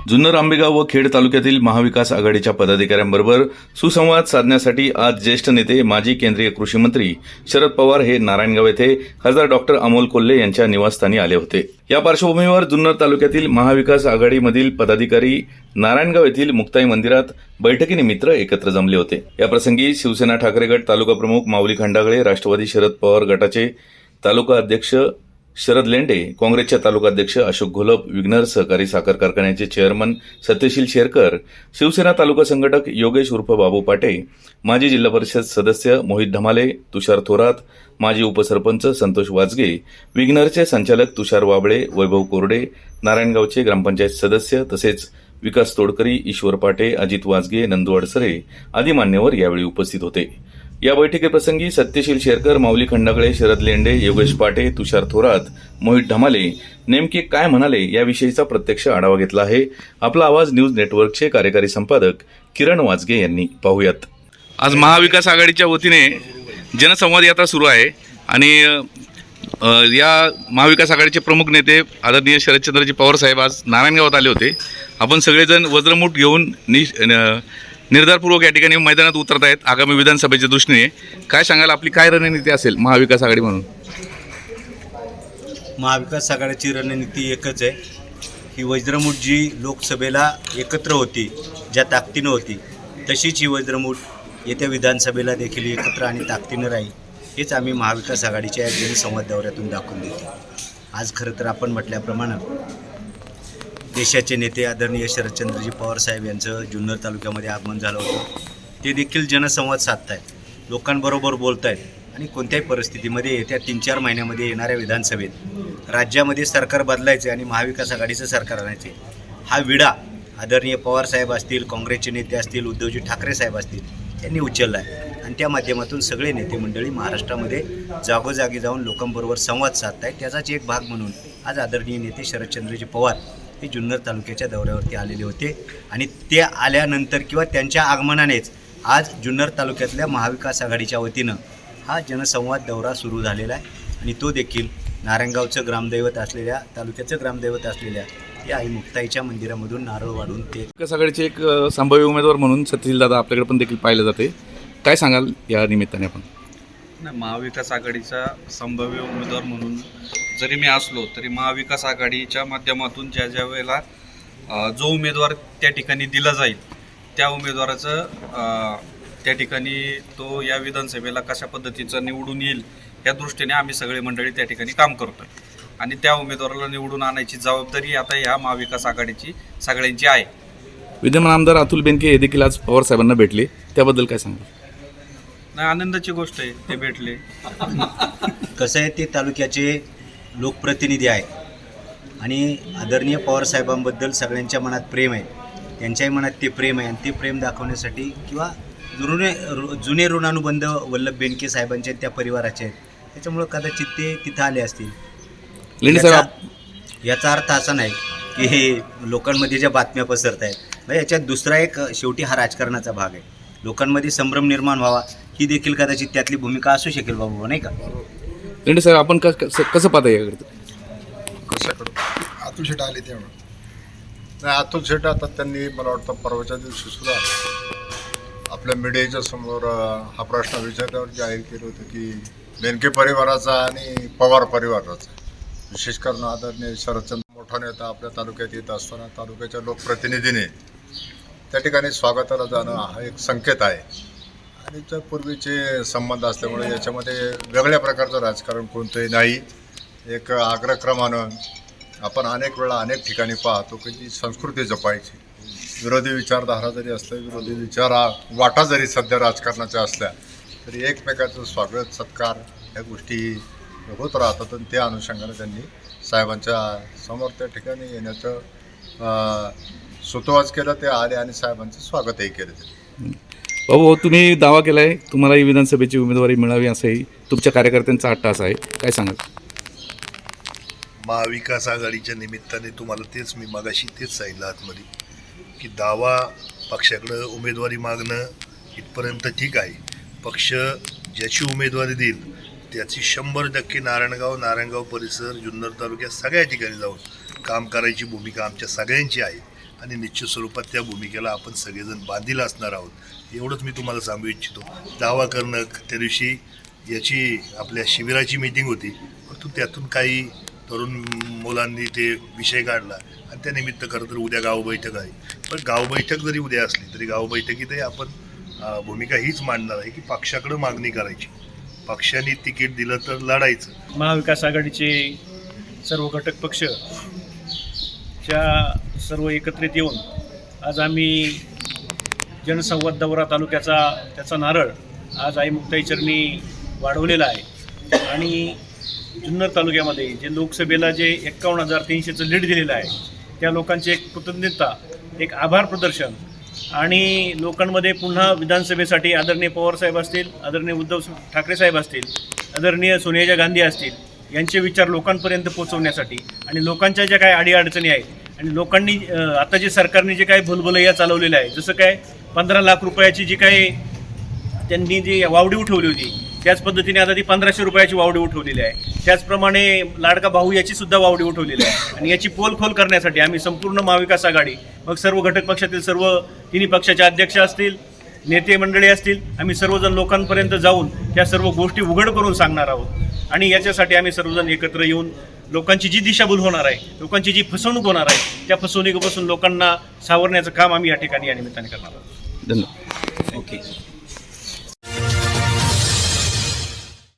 जुन्नर, आंबेगाव व खेड तालुक्यातील महाविकास आघाडीच्या पदाधिकाऱ्यांबरोबर सुसंवाद साधण्यासाठी आज ज्येष्ठ नेते माजी केंद्रीय कृषी मंत्री शरद पवार हे नारायणगाव येथे खासदार डॉक्टर अमोल कोल्हे यांच्या निवासस्थानी आले होते. या पार्श्वभूमीवर जुन्नर तालुक्यातील महाविकास आघाडीमधील पदाधिकारी नारायणगाव येथील मुक्ताई मंदिरात बैठकीनिमित्त एकत्र जमले होते. याप्रसंगी शिवसेना ठाकरे गट तालुका प्रमुख माऊली खंडागळे, राष्ट्रवादी शरद पवार गटाचे तालुका अध्यक्ष शरद लेंडे, काँग्रेसच्या तालुकाध्यक्ष अशोक घोलप, विघ्नर सहकारी साखर कारखान्याचे चेअरमन सत्यशील शेरकर, शिवसेना तालुका संघटक योगेश उर्फ बाबू पाटे, माजी जिल्हा परिषद सदस्य मोहित धमाले, तुषार थोरात, माजी उपसरपंच संतोष वाजगे, विघ्नरचे संचालक तुषार वाबळे, वैभव कोरडे, नारायणगावचे ग्रामपंचायत सदस्य तसेच विकास तोडकरी, ईश्वर पाटे, अजित वाजगे, नंदू अडसरे आदी मान्यवर यावेळी उपस्थित होते. या बैठकीप्रसंगी सत्यशील शेरकर, माऊली खंडागळे, शरद लेंडे, योगेश पाटे, तुषार थोरात, मोहित ढमाले नेमके काय म्हणाले याविषयीचा प्रत्यक्ष आढावा घेतला आहे. आपला आवाज न्यूज नेटवर्कचे कार्यकारी संपादक किरण वाजगे यांनी पाहूयात. आज महाविकास आघाडीच्या वतीने जनसंवाद यात्रा सुरू आहे आणि या महाविकास आघाडीचे प्रमुख नेते आदरणीय शरदचंद्रजी पवार साहेब आज नारायणगावात आले होते. आपण सगळेजण वज्रमूठ घेऊन निर्धारपूर्वक या ठिकाणी मैदानात उतरत आहेत आगामी विधानसभेच्या दृष्टीने. काय सांगाल, आपली काय रणनीती असेल महाविकास आघाडी म्हणून? महाविकास आघाडीची रणनीती एकच आहे ही वज्रमूठ जी लोकसभेला एकत्र होती, ज्या ताकदीनं होती, तशीच ही वज्रमूठ येत्या विधानसभेला देखील एकत्र आणि ताकदीनं राहील. हेच आम्ही महाविकास आघाडीच्या या जनसंवाद दौऱ्यातून दाखवून देतो. आज खरं तर आपण म्हटल्याप्रमाणे देशाचे नेते आदरणीय शरदचंद्रजी पवार साहेब यांचं जुन्नर तालुक्यामध्ये आगमन झालं होतं. ते देखील जनसंवाद साधत आहेत, लोकांबरोबर बोलत आहेत आणि कोणत्याही परिस्थितीमध्ये येत्या 3-4 महिन्यामध्ये येणाऱ्या विधानसभेत राज्यामध्ये सरकार बदलायचे आणि महाविकास आघाडीचं सरकार आणायचे हा विडा आदरणीय पवार साहेब असतील, काँग्रेसचे नेते असतील, उद्धवजी ठाकरे साहेब असतील यांनी उचलला आहे. आणि त्या माध्यमातून सगळे नेते मंडळी महाराष्ट्रामध्ये जागोजागी जाऊन लोकांबरोबर संवाद साधत आहेत. त्याचाच एक भाग म्हणून आज आदरणीय नेते शरदचंद्रजी पवार हे जुन्नर तालुक्याच्या दौऱ्यावरती आलेले होते आणि ते आल्यानंतर किंवा त्यांच्या आगमनानेच आज जुन्नर तालुक्यातल्या महाविकास आघाडीच्या वतीनं हा जनसंवाद दौरा सुरू झालेला आहे. आणि तो देखील नारायणगावचं ग्रामदैवत असलेल्या, तालुक्याचं ग्रामदैवत असलेल्या या आई मुक्ताईच्या मंदिरामधून नारळ वाढून ते महाविकास आघाडीचे एक संभाव्य उमेदवार म्हणून सत्यशील दादा आपल्याकडे पण देखील पाहिलं जाते. काय सांगाल या निमित्ताने आपण? महाविकास आघाडीचा संभाव्य उमेदवार म्हणून जरी मी असलो तरी महाविकास आघाडीच्या माध्यमातून ज्या वेळेला जो उमेदवार त्या ठिकाणी दिला जाईल त्या उमेदवाराचं त्या ठिकाणी तो या विधानसभेला कशा पद्धतीचं निवडून येईल या दृष्टीने आम्ही सगळे मंडळी त्या ठिकाणी काम करतोय आणि त्या उमेदवाराला निवडून आणायची जबाबदारी आता ह्या महाविकास आघाडीची सगळ्यांची आहे. विद्यमान आमदार अतुल बेनके हे देखील आज पवार साहेबांना भेटले, त्याबद्दल काय सांगाल? नाही, आनंदाची गोष्ट आहे, ते भेटले. कसं आहे, ते तालुक्याचे लोकप्रतिनिधी आहेत आणि आदरणीय पवारसाहेबांबद्दल सगळ्यांच्या मनात प्रेम आहे. त्यांच्याही मनात ते प्रेम आहे आणि ते प्रेम दाखवण्यासाठी किंवा जुने ऋणानुबंध वल्लभ बेनके साहेबांचे त्या परिवाराचे आहेत, त्याच्यामुळं कदाचित ते तिथं आले असतील. याचा अर्थ असा नाही की हे लोकांमध्ये ज्या बातम्या पसरत आहेत याच्यात दुसरा एक शेवटी हा राजकारणाचा भाग आहे. लोकांमध्ये संभ्रम निर्माण व्हावा ही देखील कदाचित त्यातली भूमिका असू शकेल बाबा, नाही का? लेंडे साहेब, आपण कसं पाहता याकडे? कशाकडं अतुल शेट आले तेव्हा नाही, अतुल शेट आता त्यांनी मला वाटतं परवाच्या दिवशी सुद्धा आपल्या मीडियाच्या समोर हा प्रश्न विचारल्यावर जाहीर केलं होतं की बेनके परिवाराचा आणि पवार परिवाराचा, विशेष करून आदरणीय शरदचंद्र मोठा नेता आपल्या तालुक्यात येत असताना तालुक्याच्या लोकप्रतिनिधीने त्या ठिकाणी स्वागताला जाणं हा एक संकेत आहे. आणि त्या पूर्वीचे संबंध असल्यामुळे याच्यामध्ये वेगळ्या प्रकारचं राजकारण कोणतंही नाही. एक आग्रक्रमानं आपण अनेक वेळा अनेक ठिकाणी पाहतो की जी संस्कृती जपायची, विरोधी विचारधारा जरी असल्या, विरोधी वाटा जरी सध्या राजकारणाच्या असल्या तरी एकमेकाचं स्वागत सत्कार ह्या गोष्टी होत राहतात. आणि त्या अनुषंगाने त्यांनी साहेबांच्या समोर त्या ठिकाणी येण्याचं सुतोवाच केलं. ते आले आणि साहेबांचं स्वागतही केलं. भाऊ, तुम्ही दावा केला आहे तुम्हाला ही विधानसभेची उमेदवारी मिळावी असंही तुमच्या कार्यकर्त्यांचा हट्ट आहे, काय सांगाल? महाविकास आघाडीच्या निमित्ताने तुम्हाला मी मागाशी तेच सांगितलं आतमध्ये की दावा पक्षाकडं उमेदवारी मागणं इथपर्यंत ठीक आहे. पक्ष ज्याची उमेदवारी देईल त्याची 100% नारायणगाव परिसर, जुन्नर तालुक्यात सगळ्या ठिकाणी जाऊन काम करायची भूमिका आमच्या सगळ्यांची आहे. आणि निश्चित स्वरूपात त्या भूमिकेला आपण सगळेजण बांधील असणार आहोत. एवढंच मी तुम्हाला सांगू इच्छितो. दावा करणं, त्या दिवशी याची आपल्या शिबिराची मीटिंग होती, परंतु त्यातून काही तरुण मुलांनी ते विषय काढला आणि त्यानिमित्त खरं तर उद्या गाव बैठक आहे. पण गाव बैठक जरी उद्या असली तरी गाव बैठकीतही आपण भूमिका हीच मांडणार आहे की पक्षाकडं मागणी करायची, पक्षाने तिकीट दिलं तर लढायचं. महाविकास आघाडीचे सर्व घटक पक्ष सर्व एकत्रित येऊन आज आम्ही जनसंवाद दौरा तालुक्याचा त्याचा नारळ आज आई मुक्ताईचरणी वाढवलेला आहे. आणि जुन्नर तालुक्यामध्ये जे लोकसभेला जे 51,300चं लीड दिलेलं आहे त्या लोकांची एक कृतज्ञता, एक आभार प्रदर्शन आणि लोकांमध्ये पुन्हा विधानसभेसाठी आदरणीय पवारसाहेब असतील, आदरणीय उद्धव ठाकरे साहेब असतील, आदरणीय सोनिया गांधी असतील यांचे विचार लोकांपर्यंत पोहोचवण्यासाठी आणि लोकांच्या ज्या काही अडीअडचणी आहेत आणि लोकांनी आता जे सरकारने जे काही भुलभुलैया चालवलेलं आहे, जसं काय 15 लाख रुपयाची जी काही त्यांनी जी वावडी उठवली होती त्याच पद्धतीने आता ती 1500 रुपयाची वावडी उठवलेली आहे. त्याचप्रमाणे लाडका भाऊ याची सुद्धा वावडी उठवलेली आहे. आणि याची पोलखोल करण्यासाठी आम्ही संपूर्ण महाविकास आघाडी, मग सर्व घटक पक्षातील सर्व तिन्ही पक्षाचे अध्यक्ष असतील, नेते मंडळी असतील, आम्ही सर्वजण लोकांपर्यंत जाऊन त्या सर्व गोष्टी उघड करून सांगणार आहोत. आणि याच्यासाठी आम्ही सर्वजण एकत्र येऊन लोकांची जी दिशाभूल होणार आहे, लोकांची जी फसवणूक होणार आहे त्या फसवणुकीपासून लोकांना सावरण्याचं काम आम्ही या ठिकाणी या निमित्ताने करणार आहोत. धन्यवाद. ओके.